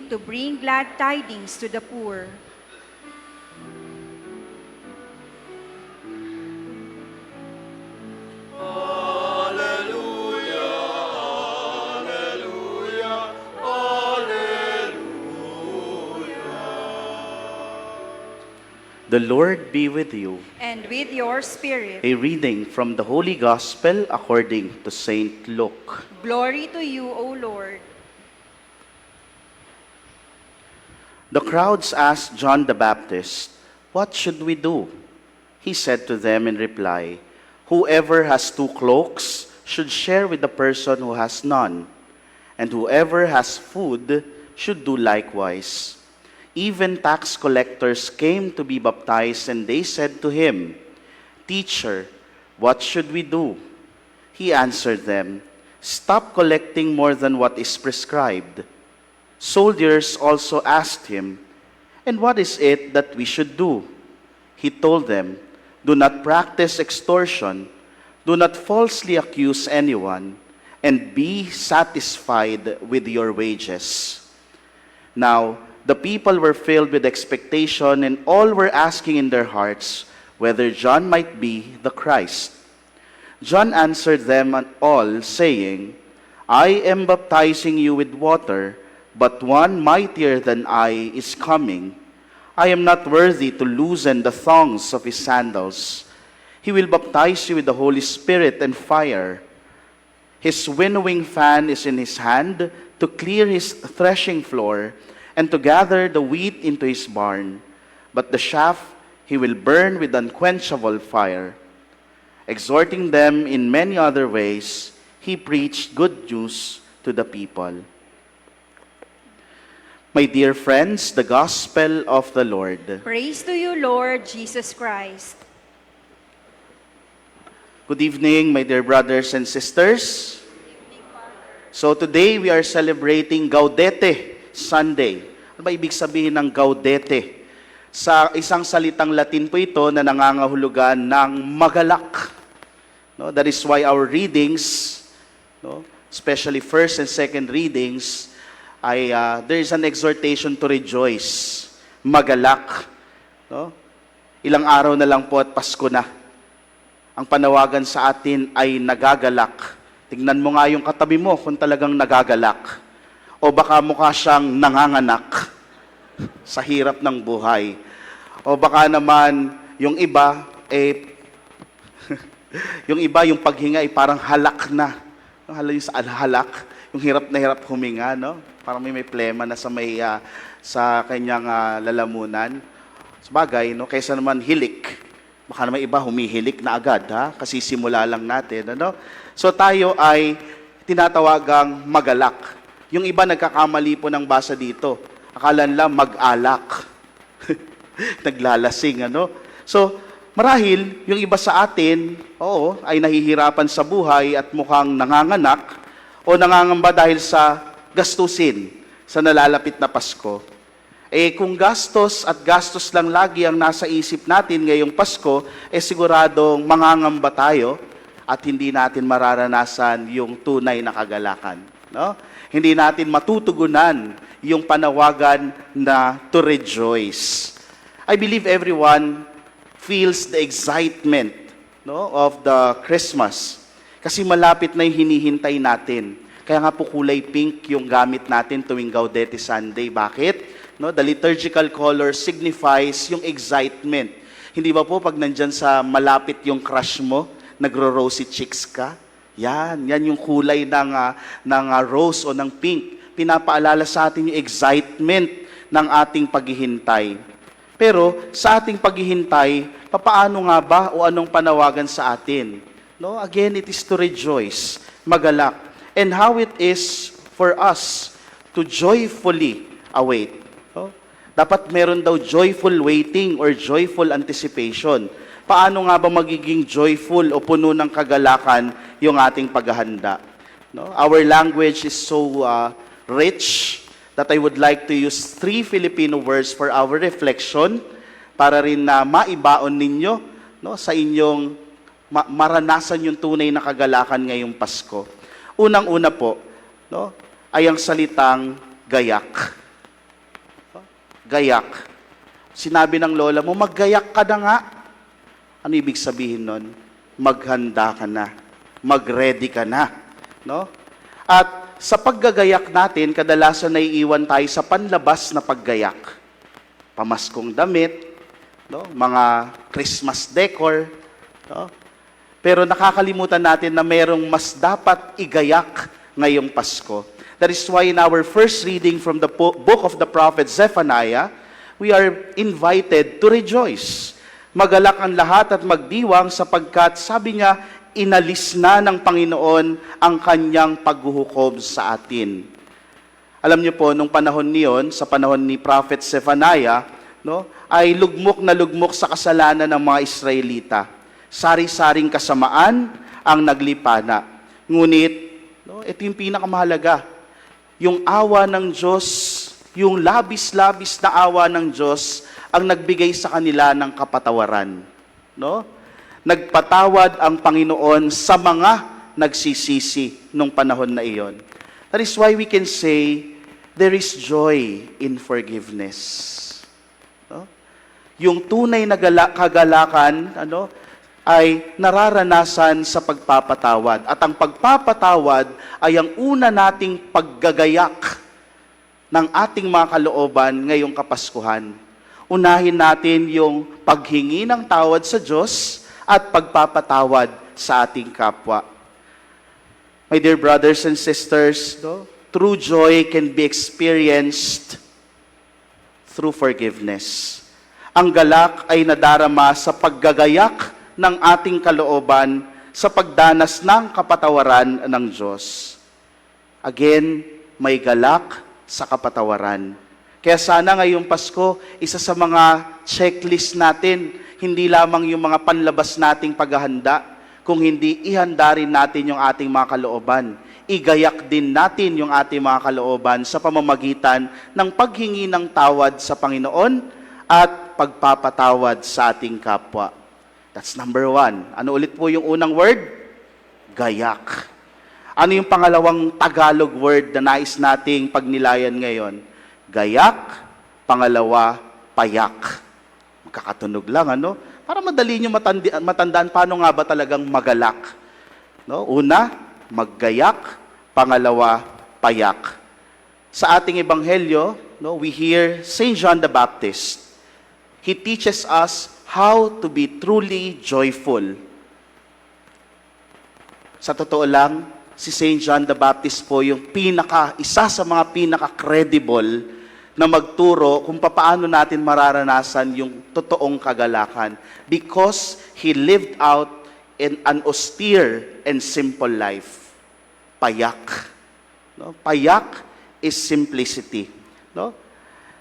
came to bring glad tidings to the poor. The Lord be with you. And with your spirit. A reading from the Holy Gospel according to Saint Luke. Glory to you, O Lord. The crowds asked John the Baptist, "What should we do?" He said to them in reply, "Whoever has 2 cloaks should share with the person who has none, and whoever has food should do likewise." Even tax collectors came to be baptized, and they said to him, "Teacher, what should we do?" He answered them, "Stop collecting more than what is prescribed." Soldiers also asked him, "And what is it that we should do?" He told them, "Do not practice extortion, do not falsely accuse anyone, and be satisfied with your wages." Now, the people were filled with expectation, and all were asking in their hearts whether John might be the Christ. John answered them all, saying, "I am baptizing you with water, but one mightier than I is coming. I am not worthy to loosen the thongs of his sandals. He will baptize you with the Holy Spirit and fire. His winnowing fan is in his hand to clear his threshing floor, and to gather the wheat into his barn, but the chaff he will burn with unquenchable fire." Exhorting them in many other ways, he preached good news to the people. My dear friends, the Gospel of the Lord. Praise to you, Lord Jesus Christ. Good evening, my dear brothers and sisters. So today we are celebrating Gaudete Sunday. Ano ba ibig sabihin ng Gaudete? Sa isang salitang Latin po ito na nangangahulugan ng magalak. No, that is why our readings, no, especially first and second readings, there is an exhortation to rejoice, magalak. No? Ilang araw na lang po at Pasko na. Ang panawagan sa atin ay nagagalak. Tingnan mo nga yung katabi mo kung talagang nagagalak. O baka mukha siyang nanganganak sa hirap ng buhay. O baka naman yung iba, yung paghinga ay parang halak na. Yung sa halak, yung hirap na hirap huminga, no? Parang may plema na sa kanyang lalamunan. Sabagay, no? Kaysa naman hilik. Baka naman iba humihilik na agad, ha? Kasi simula lang natin, ano? So tayo ay tinatawagang magalak. Yung iba nagkakamali po ng basa dito. Akala nila mag-alak. Naglalasing, ano? So, marahil, yung iba sa atin, ay nahihirapan sa buhay at mukhang nanganganak o nangangamba dahil sa gastusin sa nalalapit na Pasko. Kung gastos at gastos lang lagi ang nasa isip natin ngayong Pasko, siguradong mangangamba tayo at hindi natin mararanasan yung tunay na kagalakan. No? Hindi natin matutugunan yung panawagan na to rejoice. I believe everyone feels the excitement, no, of the Christmas. Kasi malapit na yung hinihintay natin. Kaya nga po kulay pink yung gamit natin tuwing Gaudete Sunday. Bakit? No, the liturgical color signifies yung excitement. Hindi ba po pag nandyan sa malapit yung crush mo, nagro-rosy cheeks ka? Yan yung kulay ng rose o ng pink. Pinapaalala sa atin yung excitement ng ating paghihintay. Pero sa ating paghihintay, papaano nga ba o anong panawagan sa atin? No, again, it is to rejoice, magalak. And how it is for us to joyfully await. No? Dapat meron daw joyful waiting or joyful anticipation. Paano nga ba magiging joyful o puno ng kagalakan yung ating paghahanda? No? Our language is so rich that I would like to use 3 Filipino words for our reflection para rin na maibaon ninyo, no, sa inyong maranasan yung tunay na kagalakan ngayong Pasko. Unang-una po, no, ay ang salitang gayak. gayak. Sinabi ng lola mo, maggayak ka na nga. Ano ibig sabihin nun? Maghanda ka na. Mag-ready ka na. No? At sa paggagayak natin, kadalasan naiiwan tayo sa panlabas na paggayak. Pamaskong damit, no? Mga Christmas decor. No? Pero nakakalimutan natin na mayroong mas dapat igayak ngayong Pasko. That is why in our first reading from the book of the prophet Zephaniah, we are invited to rejoice. Magalak ang lahat at magdiwang sapagkat, sabi niya, inalis na ng Panginoon ang kanyang paghuhukom sa atin. Alam niyo po, nung panahon niyon, sa panahon ni Prophet Zephaniah, no, ay lugmok na lugmok sa kasalanan ng mga Israelita. Sari-saring kasamaan ang naglipana. Ngunit, no, ito yung pinakamahalaga. Yung awa ng Diyos, yung labis-labis na awa ng Diyos, ang nagbigay sa kanila ng kapatawaran. No? Nagpatawad ang Panginoon sa mga nagsisisi nung panahon na iyon. That is why we can say, there is joy in forgiveness. No? Yung tunay na kagalakan, ay nararanasan sa pagpapatawad. At ang pagpapatawad ay ang una nating paggagayak ng ating mga kalooban ngayong Kapaskuhan. Unahin natin yung paghingi ng tawad sa Diyos at pagpapatawad sa ating kapwa. My dear brothers and sisters, true joy can be experienced through forgiveness. Ang galak ay nadarama sa paggagayak ng ating kalooban sa pagdanas ng kapatawaran ng Diyos. Again, may galak sa kapatawaran. Kaya sana ngayong Pasko, isa sa mga checklist natin, hindi lamang yung mga panlabas nating paghahanda, kung hindi ihanda rin natin yung ating mga kalooban. Igayak din natin yung ating mga kalooban sa pamamagitan ng paghingi ng tawad sa Panginoon at pagpapatawad sa ating kapwa. That's number 1. Ano ulit po yung unang word? Gayak. Ano yung pangalawang Tagalog word na nais nating pagnilayan ngayon? Gayak, pangalawa, payak. Magkakatunog lang, Para madali nyo matandaan paano nga ba talagang magalak. No? Una, maggayak, pangalawa, payak. Sa ating ebanghelyo, we hear St. John the Baptist. He teaches us how to be truly joyful. Sa totoo lang, si St. John the Baptist po yung isa sa mga pinaka-credible na magturo kung paano natin mararanasan yung totoong kagalakan. Because he lived out in an austere and simple life. Payak. No? Payak is simplicity. No?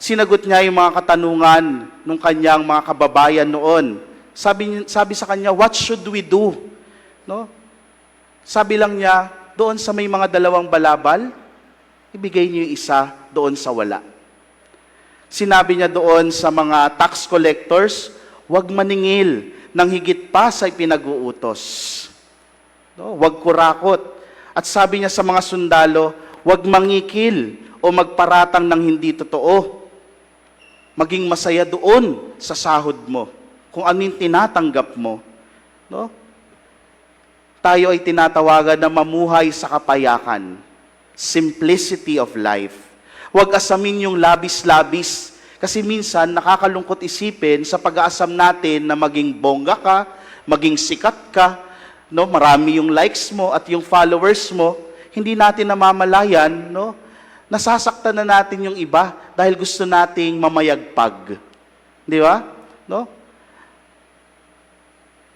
Sinagot niya yung mga katanungan ng kanyang mga kababayan noon. Sabi sa kanya, what should we do? No? Sabi lang niya, doon sa may mga dalawang balabal, ibigay niyo yung isa doon sa wala. Sinabi niya doon sa mga tax collectors, huwag maningil ng higit pa sa ipinag-uutos. No? Huwag kurakot. At sabi niya sa mga sundalo, huwag mangikil o magparatang ng hindi totoo. Maging masaya doon sa sahod mo, kung ano yung tinatanggap mo. No? Tayo ay tinatawagan na mamuhay sa kapayakan. Simplicity of life. Huwag asamin yung labis-labis. Kasi minsan, nakakalungkot isipin sa pag-aasam natin na maging bongga ka, maging sikat ka, marami yung likes mo at yung followers mo, hindi natin namamalayan, nasasaktan na natin yung iba dahil gusto nating mamayagpag. Di ba?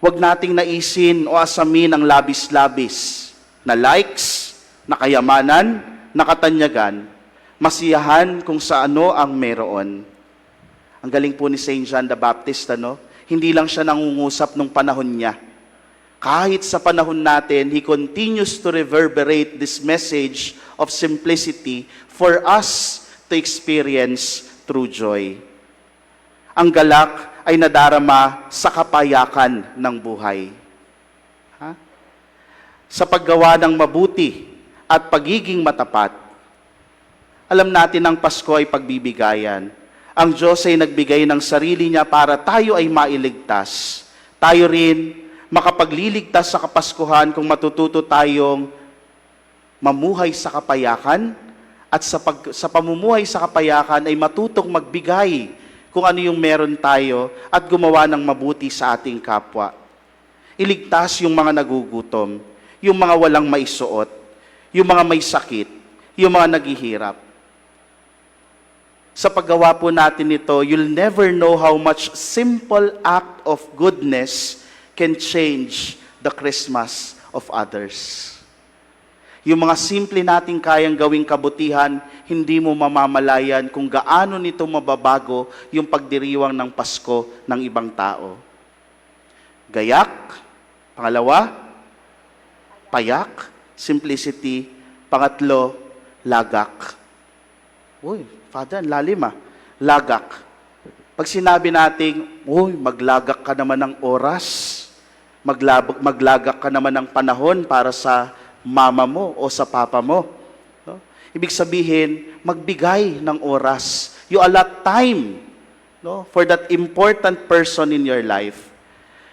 Huwag nating naisin o asamin ang labis-labis na likes, na kayamanan, na katanyagan, masiyahan kung sa ano ang meron. Ang galing po ni St. John the Baptist, hindi lang siya nangungusap nung panahon niya. Kahit sa panahon natin, he continues to reverberate this message of simplicity for us to experience true joy. Ang galak ay nadarama sa kapayakan ng buhay. Sa paggawa ng mabuti at pagiging matapat. Alam natin ang Pasko ay pagbibigayan. Ang Diyos ay nagbigay ng sarili niya para tayo ay mailigtas. Tayo rin makapagliligtas sa Kapaskuhan kung matututo tayong mamuhay sa kapayakan at sa pamumuhay sa kapayakan ay matutong magbigay kung ano yung meron tayo at gumawa ng mabuti sa ating kapwa. Iligtas yung mga nagugutom, yung mga walang maisuot, yung mga may sakit, yung mga naghihirap. Sa paggawa po natin nito, you'll never know how much simple act of goodness can change the Christmas of others. Yung mga simple nating kayang gawing kabutihan, hindi mo mamamalayan kung gaano nito mababago yung pagdiriwang ng Pasko ng ibang tao. Gayak, pangalawa, payak, simplicity, pangatlo, lagak. Uy, Father, lalim lagak. Pag sinabi nating, uy, maglagak ka naman ng oras, maglagak ka naman ng panahon para sa mama mo o sa papa mo. No? Ibig sabihin, magbigay ng oras. You allot time, no, for that important person in your life.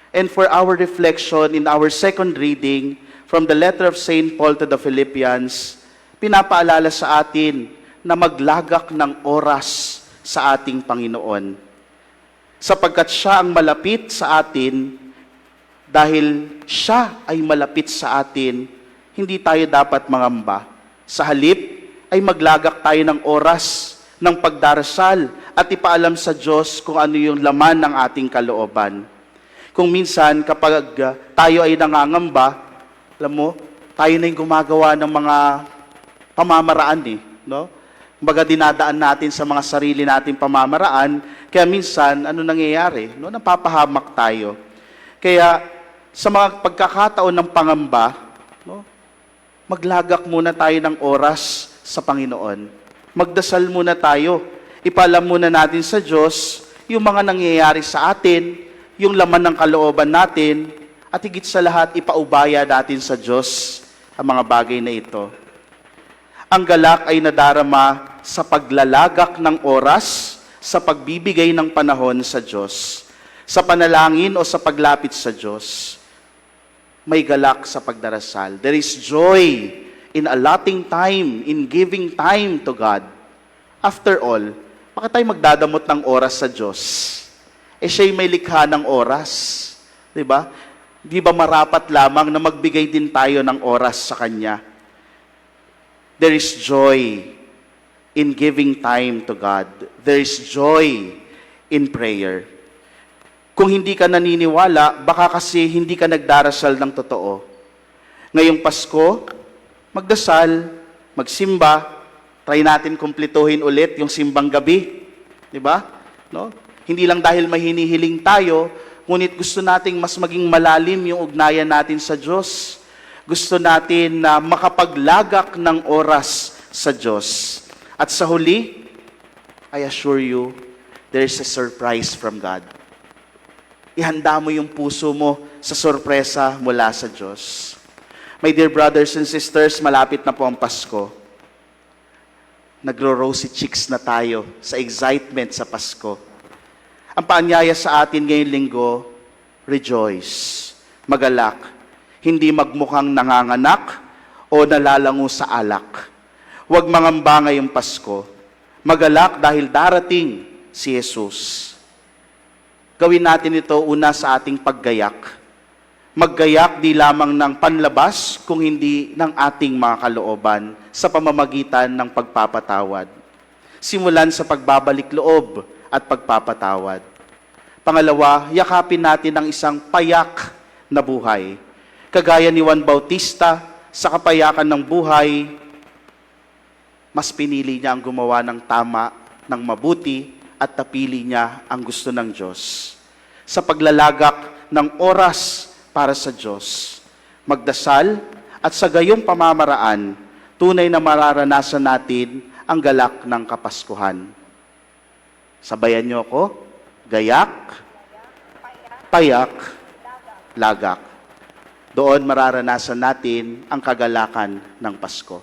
And for our reflection in our second reading from the letter of St. Paul to the Philippians, pinapaalala sa atin na maglagak ng oras sa ating Panginoon. Sapagkat siya ang malapit sa atin, dahil siya ay malapit sa atin, hindi tayo dapat mangamba. Sa halip ay maglagak tayo ng oras ng pagdarasal at ipaalam sa Diyos kung ano yung laman ng ating kalooban. Kung minsan kapag tayo ay nangangamba, alam mo, tayo na yung gumagawa ng mga pamamaraan no? Kumbaga dinadaan natin sa mga sarili nating pamamaraan, kaya minsan, ano nangyayari? No? Napapahamak tayo. Kaya, sa mga pagkakataon ng pangamba, no? Maglagak muna tayo ng oras sa Panginoon. Magdasal muna tayo. Ipaalam muna natin sa Diyos yung mga nangyayari sa atin, yung laman ng kalooban natin, at higit sa lahat, ipaubaya natin sa Diyos ang mga bagay na ito. Ang galak ay nadarama sa paglalagak ng oras, sa pagbibigay ng panahon sa Diyos, sa panalangin o sa paglapit sa Diyos. May galak sa pagdarasal. There is joy in allotting time, in giving time to God. After all, bakit tayo magdadamot ng oras sa Diyos? Siya'y may likha ng oras. Diba? Di ba marapat lamang na magbigay din tayo ng oras sa Kanya? There is joy in giving time to God. There is joy in prayer. Kung hindi ka naniniwala, baka kasi hindi ka nagdarasal ng totoo. Ngayong Pasko, magdasal, magsimba, try natin kumplituhin ulit yung simbang gabi. Diba? No? Hindi lang dahil mahinihiling tayo, ngunit gusto nating mas maging malalim yung ugnayan natin sa Diyos. Gusto natin na makapaglagak ng oras sa Diyos. At sa huli, I assure you, there's a surprise from God. Ihanda mo yung puso mo sa sorpresa mula sa Diyos. My dear brothers and sisters, malapit na po ang Pasko. Nagro-rosy cheeks na tayo sa excitement sa Pasko. Ang paanyaya sa atin ngayong linggo, rejoice, magalak, hindi magmukhang nanganganak o nalalango sa alak. Huwag mangamba ngayong Pasko. Magalak dahil darating si Jesus. Gawin natin ito una sa ating paggayak. Maggayak di lamang ng panlabas, kung hindi ng ating mga kalooban sa pamamagitan ng pagpapatawad. Simulan sa pagbabalik loob at pagpapatawad. Pangalawa, yakapin natin ang isang payak na buhay. Kagaya ni Juan Bautista, sa kapayakan ng buhay, mas pinili niya ang gumawa ng tama, ng mabuti, at napili niya ang gusto ng Diyos. Sa paglalagak ng oras para sa Diyos, magdasal, at sa gayong pamamaraan, tunay na mararanasan natin ang galak ng Kapaskuhan. Sabayan niyo ako, gayak, payak, lagak. Doon mararanasan natin ang kagalakan ng Pasko.